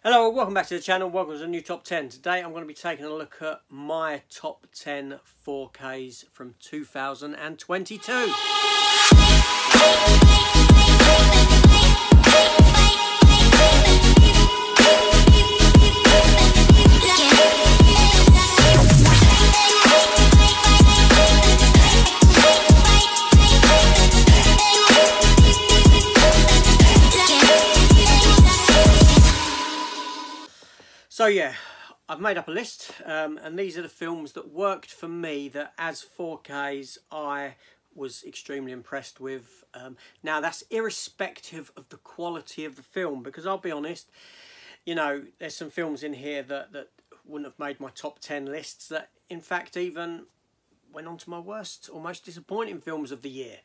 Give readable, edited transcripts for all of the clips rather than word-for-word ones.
Hello, welcome back to the channel. Welcome to the new top 10. Today I'm going to be taking a look at my top 10 4Ks from 2022. So yeah, I've made up a list and these are the films that worked for me that as 4Ks I was extremely impressed with. Now that's irrespective of the quality of the film, because I'll be honest, you know, there's some films in here that wouldn't have made my top 10 lists, that in fact even went on to my worst or most disappointing films of the year.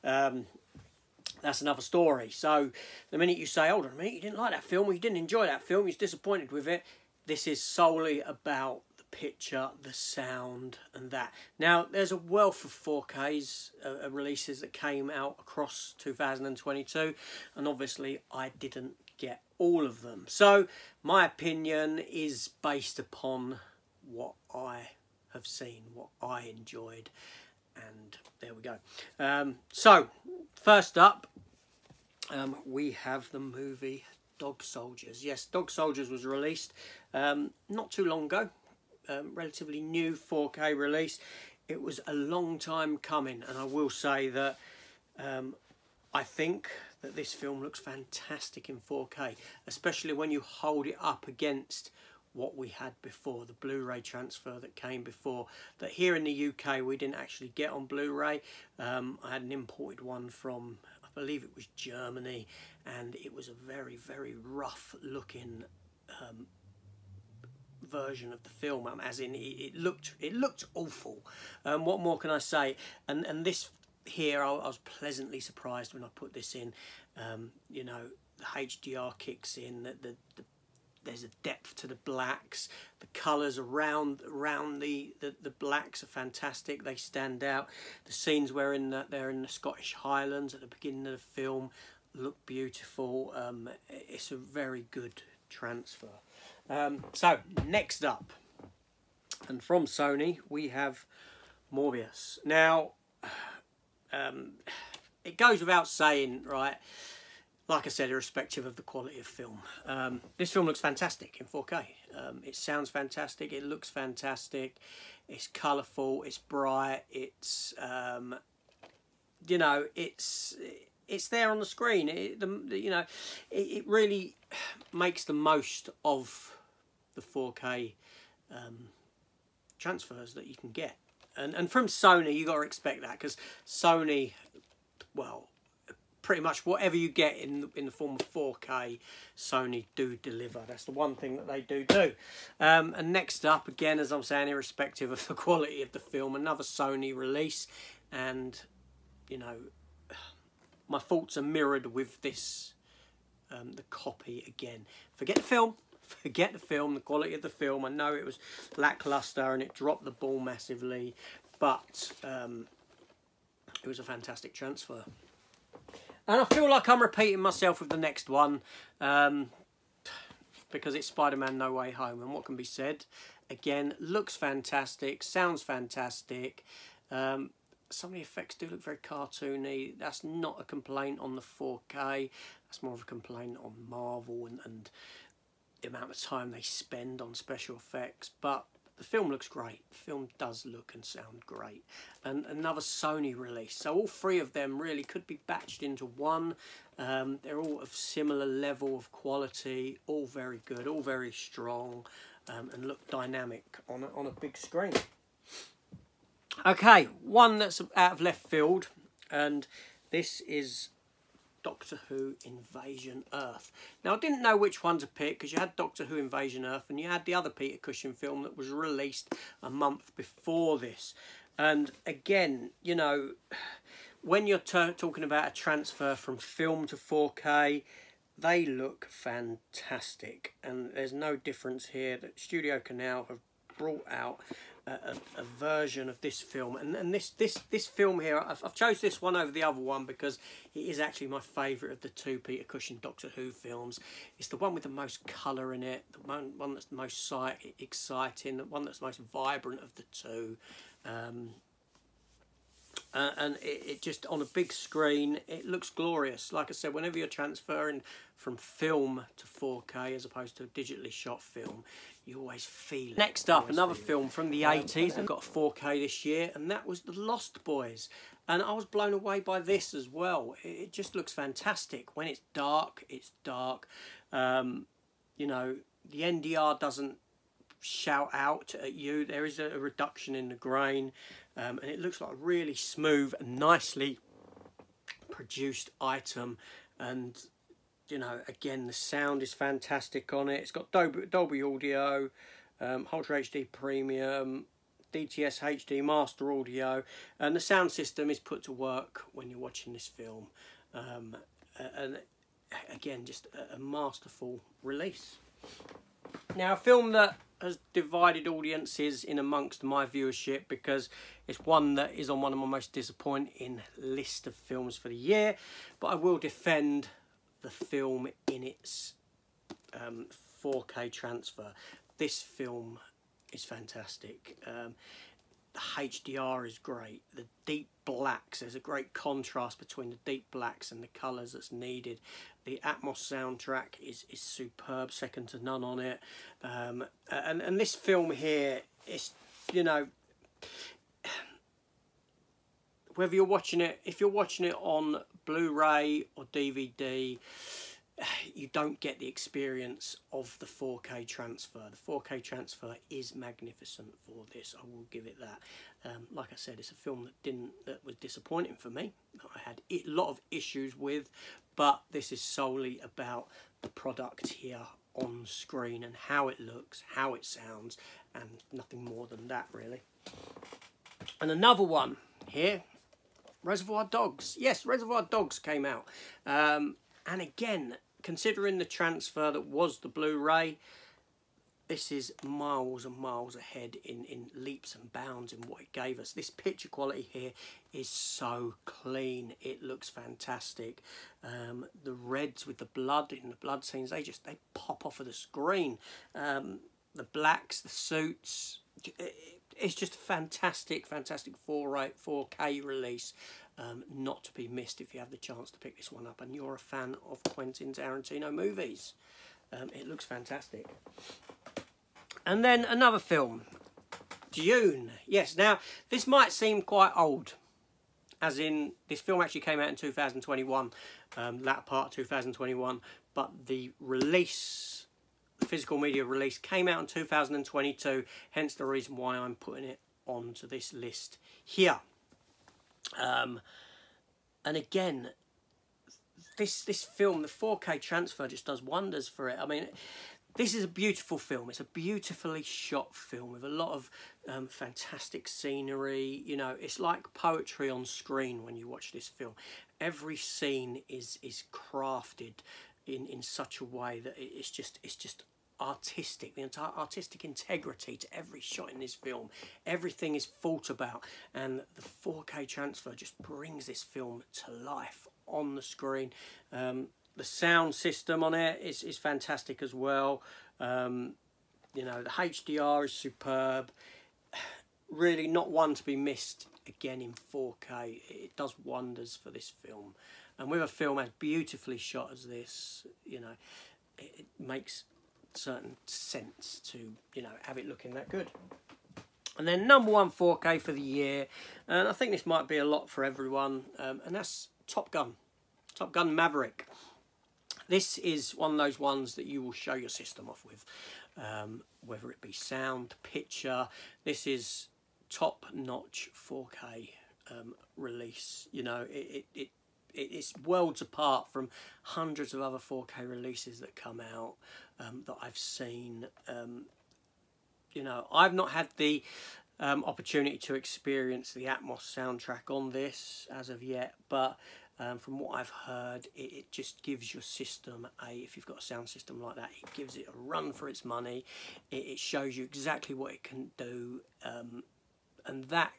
That's another story. So the minute you say, hold on a minute, you didn't like that film, or you didn't enjoy that film, you're disappointed with it, this is solely about the picture, the sound and that. Now there's a wealth of 4Ks releases that came out across 2022, and obviously I didn't get all of them. So my opinion is based upon what I have seen, what I enjoyed, and there we go. So first up, we have the movie Dog Soldiers. Yes, Dog Soldiers was released not too long ago, relatively new 4K release. It was a long time coming, and I will say that I think that this film looks fantastic in 4K, especially when you hold it up against what we had before, the Blu-ray transfer that came before. That here in the UK we didn't actually get on Blu-ray. I had an imported one from, I believe it was Germany, and it was a very, very rough looking version of the film, as in it looked awful. What more can I say? And this here, I was pleasantly surprised when I put this in. You know, the HDR kicks in, there's a depth to the blacks, the colours around the blacks are fantastic, they stand out. The scenes where they're in the Scottish Highlands at the beginning of the film look beautiful. It's a very good transfer. So next up, and from Sony, we have Morbius. Now it goes without saying, right, like I said, irrespective of the quality of film, this film looks fantastic in 4K. It sounds fantastic, it looks fantastic, it's colourful, it's bright, it's you know, it's there on the screen. It really makes the most of the 4K transfers that you can get, and from Sony you got to expect that, because Sony, well, pretty much whatever you get in the form of 4K, Sony do deliver. That's the one thing that they do. And next up, again, as I'm saying, irrespective of the quality of the film, another Sony release, and you know, my thoughts are mirrored with this, the copy again. Forget the film, the quality of the film. I know it was lackluster and it dropped the ball massively, but it was a fantastic transfer. And I feel like I'm repeating myself with the next one, because it's Spider-Man No Way Home, and what can be said? Again, looks fantastic, sounds fantastic. Some of the effects do look very cartoony. That's not a complaint on the 4K. That's more of a complaint on Marvel and the amount of time they spend on special effects. But the film looks great. The film does look and sound great. And another Sony release. So all three of them really could be batched into one. They're all of similar level of quality. All very good. All very strong. And look dynamic on a big screen. Okay, one that's out of left field. And this is Doctor Who Invasion Earth. Now I didn't know which one to pick, because you had Doctor Who Invasion Earth and you had the other Peter Cushing film that was released a month before this. And again, you know, when you're talking about a transfer from film to 4K, they look fantastic, and there's no difference here. That Studio Canal have brought out a version of this film, and this film here, I've chose this one over the other one because it is actually my favourite of the two Peter Cushing Doctor Who films. It's the one with the most colour in it, the one that's the most exciting, the one that's the most vibrant of the two. And it just, on a big screen, it looks glorious. Like I said, whenever you're transferring from film to 4K as opposed to a digitally shot film, you always feel it. Next up, another film from the 80s that got a 4K this year, and that was The Lost Boys. And I was blown away by this as well. It just looks fantastic. When it's dark, it's dark. You know, the NDR doesn't shout out at you. There is a reduction in the grain, and it looks like a really smooth and nicely produced item. And you know, again, the sound is fantastic on it. It's got Dolby Audio, Ultra HD Premium, DTS HD Master Audio, and the sound system is put to work when you're watching this film. And again, just a masterful release. Now, a film that has divided audiences in amongst my viewership because it's one that is on one of my most disappointing list of films for the year, but I will defend the film in its 4K transfer. This film is fantastic. The HDR is great. The deep blacks, there's a great contrast between the deep blacks and the colours that's needed. The Atmos soundtrack is superb, second to none on it. And this film here is, you know, whether you're watching it, if you're watching it on Blu-ray or DVD, you don't get the experience of the 4K transfer. The 4K transfer is magnificent for this, I will give it that. Like I said, it's a film that was disappointing for me, that I had a lot of issues with, but this is solely about the product here on screen and how it looks, how it sounds, and nothing more than that, really. And another one here, Reservoir Dogs. Yes, Reservoir Dogs came out. And again, considering the transfer that was the Blu-ray, this is miles and miles ahead in leaps and bounds in what it gave us. This picture quality here is so clean. It looks fantastic. The reds with the blood in the blood scenes, they pop off of the screen. The blacks, the suits, it's just a fantastic 4K release. Not to be missed if you have the chance to pick this one up and you're a fan of Quentin Tarantino movies. It looks fantastic. And then another film, Dune. Yes, now this might seem quite old, as in this film actually came out in 2021, latter part of 2021, but the release, the physical media release, came out in 2022, hence the reason why I'm putting it onto this list here. And again, this film, the 4K transfer just does wonders for it. I mean, this is a beautiful film. It's a beautifully shot film with a lot of fantastic scenery. You know, it's like poetry on screen when you watch this film. Every scene is crafted in such a way that it's just artistic. The entire artistic integrity to every shot in this film. Everything is thought about, and the 4K transfer just brings this film to life on the screen. The sound system on it is fantastic as well. You know, the HDR is superb. Really not one to be missed again in 4K. It does wonders for this film. And with a film as beautifully shot as this, you know, it makes certain sense to, you know, have it looking that good. And then number one 4K for the year, and I think this might be a lot for everyone, and that's Top Gun Maverick. This is one of those ones that you will show your system off with, whether it be sound, picture. This is top-notch 4K release. You know, it's worlds apart from hundreds of other 4K releases that come out that I've seen. You know, I've not had the opportunity to experience the Atmos soundtrack on this as of yet, but From what I've heard, it just gives your system if you've got a sound system like that, it gives it a run for its money. It shows you exactly what it can do, and that,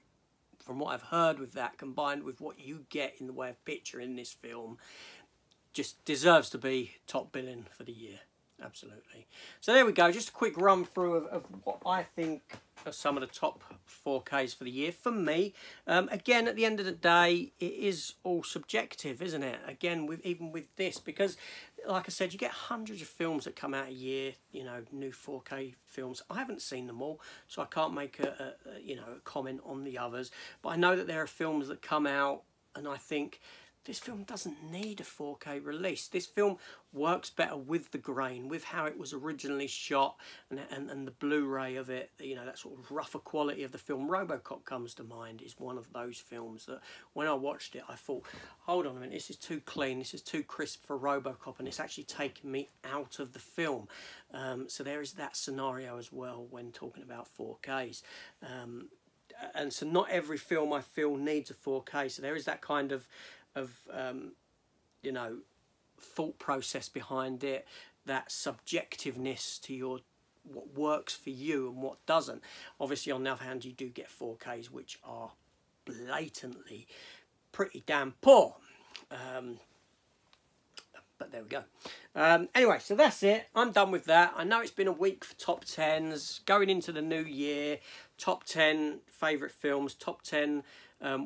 from what I've heard, with that combined with what you get in the way of picture in this film, just deserves to be top billing for the year. Absolutely. So there we go, just a quick run through of what I think are some of the top 4Ks for the year for me. Again, at the end of the day, it is all subjective, isn't it? Again, even with this, because like I said, you get hundreds of films that come out a year, you know, new 4K films. I haven't seen them all, so I can't make a comment on the others, but I know that there are films that come out and I think, this film doesn't need a 4K release. This film works better with the grain, with how it was originally shot, and the Blu-ray of it, you know, that sort of rougher quality of the film. RoboCop comes to mind, is one of those films that when I watched it, I thought, hold on a minute, this is too clean, this is too crisp for RoboCop, and it's actually taken me out of the film. So there is that scenario as well when talking about 4Ks. And so not every film I feel needs a 4K, so there is that kind of you know, thought process behind it, that subjectiveness to your what works for you and what doesn't. Obviously, on the other hand, you do get 4Ks which are blatantly pretty damn poor. But there we go. Anyway, so that's it. I'm done with that. I know it's been a week for top 10s. Going into the new year, top 10 favourite films, top 10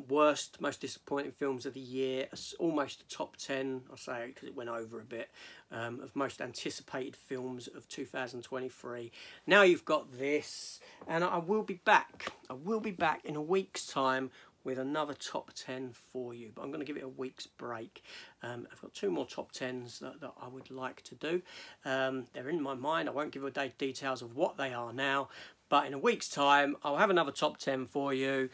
worst, most disappointing films of the year. Almost a top 10, I'll say, because it went over a bit, of most anticipated films of 2023. Now you've got this, and I will be back. I will be back in a week's time with another top 10 for you, but I'm going to give it a week's break. I've got 2 more top 10s that I would like to do. They're in my mind. I won't give away details of what they are now, but in a week's time I'll have another top 10 for you.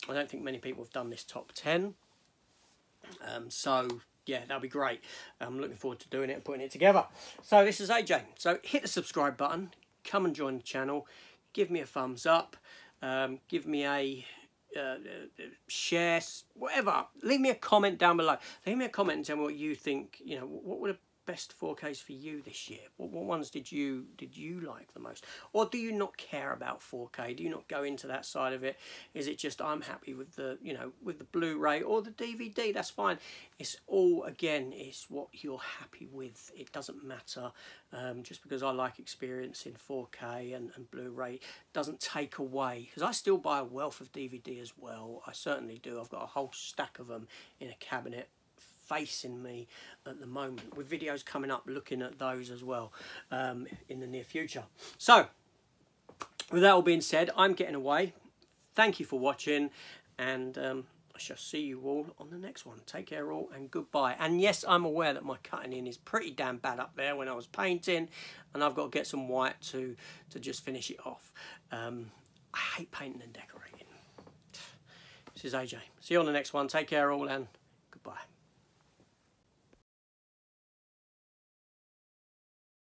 I don't think many people have done this top 10, so yeah, that'll be great. I'm looking forward to doing it and putting it together. So this is AJ. So hit the subscribe button, come and join the channel, give me a thumbs up, give me a share, whatever. Leave me a comment down below. Leave me a comment and tell me what you think. You know, what were the best 4Ks for you this year? What ones did you like the most? Or do you not care about 4K? Do you not go into that side of it? Is it just I'm happy with the, you know, with the Blu-ray or the DVD? That's fine. It's all, again, it's what you're happy with. It doesn't matter. Just because I like experiencing 4K and Blu-ray doesn't take away, because I still buy a wealth of DVD as well. I certainly do. I've got a whole stack of them in a cabinet facing me at the moment, with videos coming up looking at those as well in the near future. So with that all being said, I'm getting away. Thank you for watching, and I shall see you all on the next one. Take care all, and goodbye. And yes, I'm aware that my cutting in is pretty damn bad up there when I was painting, and I've got to get some white to just finish it off. I hate painting and decorating. This is AJ. See you on the next one. Take care all, and